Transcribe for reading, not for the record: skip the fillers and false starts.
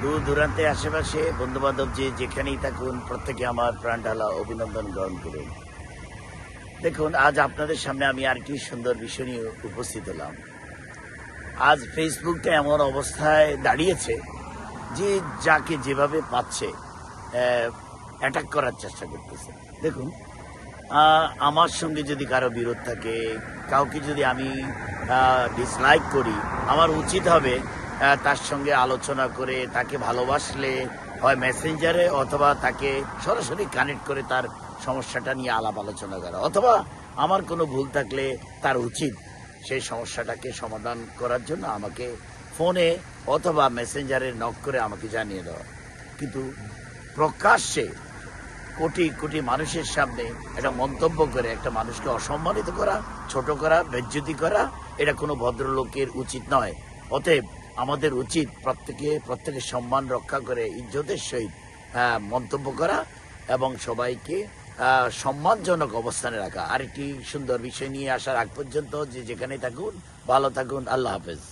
দূর দূরান্তে আশেপাশে বন্ধুবান্ধব যে যেখানেই থাকুন প্রত্যেকে আমার প্রাণ ঢালা অভিনন্দন গ্রহণ করুন। দেখুন, আজ আপনাদের সামনে আমি আর কি সুন্দর বিষয় নিয়ে উপস্থিত হলাম। আজ ফেসবুকটা এমন অবস্থায় দাঁড়িয়েছে যে যাকে যেভাবে পাচ্ছে অ্যাটাক করার চেষ্টা করতেছে। দেখুন, আমার সঙ্গে যদি কারো বিরোধ থাকে, কাউকে যদি আমি ডিসলাইক করি, আমার উচিত হবে তার সঙ্গে আলোচনা করে তাকে ভালোবাসলে হয় মেসেঞ্জারে অথবা তাকে সরাসরি কানেক্ট করে তার সমস্যাটা নিয়ে আলাপ আলোচনা করা, অথবা আমার কোনো ভুল থাকলে তার উচিত সেই সমস্যাটাকে সমাধান করার জন্য আমাকে ফোনে অথবা মেসেঞ্জারে নক করে আমাকে জানিয়ে দেওয়া। কিন্তু প্রকাশ্যে কোটি কোটি মানুষের সামনে একটা মন্তব্য করে একটা মানুষকে অসম্মানিত করা, ছোট করা, বেজ্জতি করা, এটা কোনো ভদ্রলোকের উচিত নয়। অতএব আমাদের উচিত প্রত্যেকের সম্মান রক্ষা করে ইজ্জতের সহিত মন্তব্য করা এবং সবাইকে সম্মানজনক অবস্থানে রাখা। আরেকটি সুন্দর বিষয় নিয়ে আসার আগ পর্যন্ত যে যেখানে থাকুন ভালো থাকুন। আল্লাহ হাফেজ।